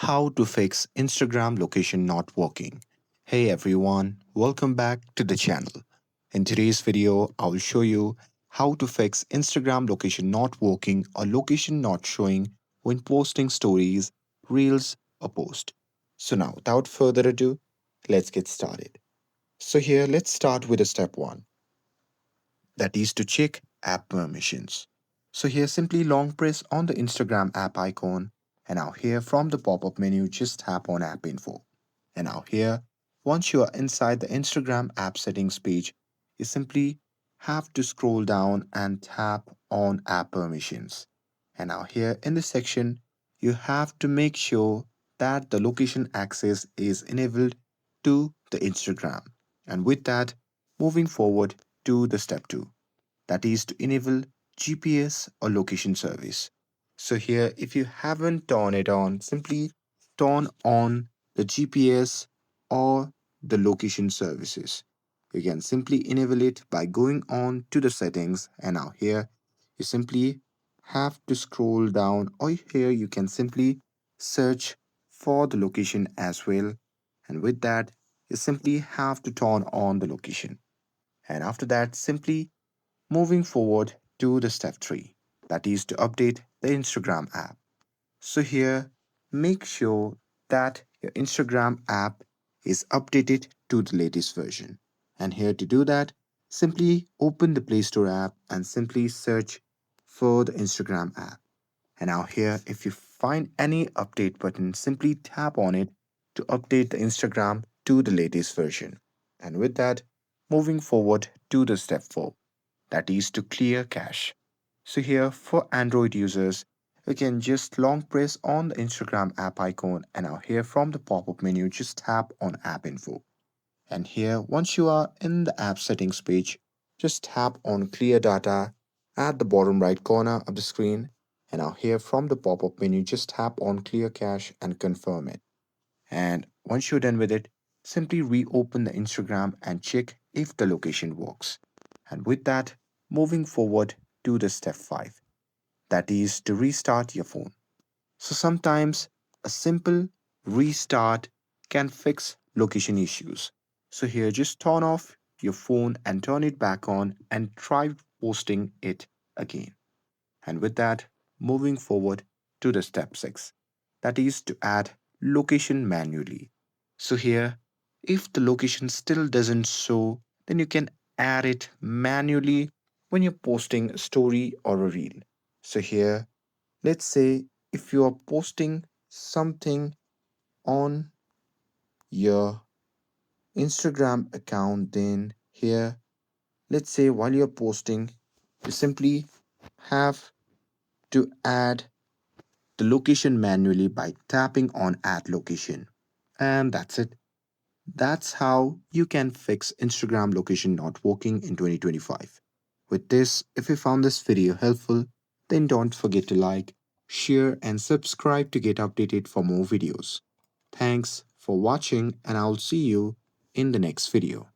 How to fix Instagram location not working. Hey everyone, welcome back to the channel. In today's video, I will show you how to fix Instagram location not working or location not showing when posting stories, reels, or post. So now, without further ado, let's get started. So here, let's start with a step 1, that is to check app permissions. So here simply long press on the Instagram app icon, and now here from the pop-up menu just tap on app info. And now here, once you are inside the Instagram app settings page, you simply have to scroll down and tap on app permissions. And now here in this section, you have to make sure that the location access is enabled to the Instagram. And with that, moving forward to the step 2, that is to enable GPS or location service. So here, if you haven't turned it on, simply turn on the GPS or the location services. You can simply enable it by going on to the settings, and now here you simply have to scroll down, or here you can simply search for the location as well. And with that, you simply have to turn on the location. And after that, simply moving forward to the step 3, that is to update the Instagram app. So here, make sure that your Instagram app is updated to the latest version. And here to do that, simply open the Play Store app and simply search for the Instagram app. And now here, if you find any update button, simply tap on it to update the Instagram to the latest version. And with that, moving forward to the step 4, that is to clear cache. So here for Android users, you can just long press on the Instagram app icon, and now here from the pop-up menu, just tap on app info. And here, once you are in the app settings page, just tap on clear data at the bottom right corner of the screen. And now here from the pop-up menu, just tap on clear cache and confirm it. And once you're done with it, simply reopen the Instagram and check if the location works. And with that, moving forward to the step 5, that is to restart your phone. So sometimes a simple restart can fix location issues. So here, just turn off your phone and turn it back on and try posting it again. And with that, moving forward to the step 6, that is to add location manually. So here, if the location still doesn't show, then you can add it manually when you're posting a story or a reel. So here, let's say if you are posting something on your Instagram account, then here, let's say while you're posting, you simply have to add the location manually by tapping on add location. And that's it. That's how you can fix Instagram location not working in 2025. With this, if you found this video helpful, then don't forget to like, share, and subscribe to get updated for more videos. Thanks for watching, and I'll see you in the next video.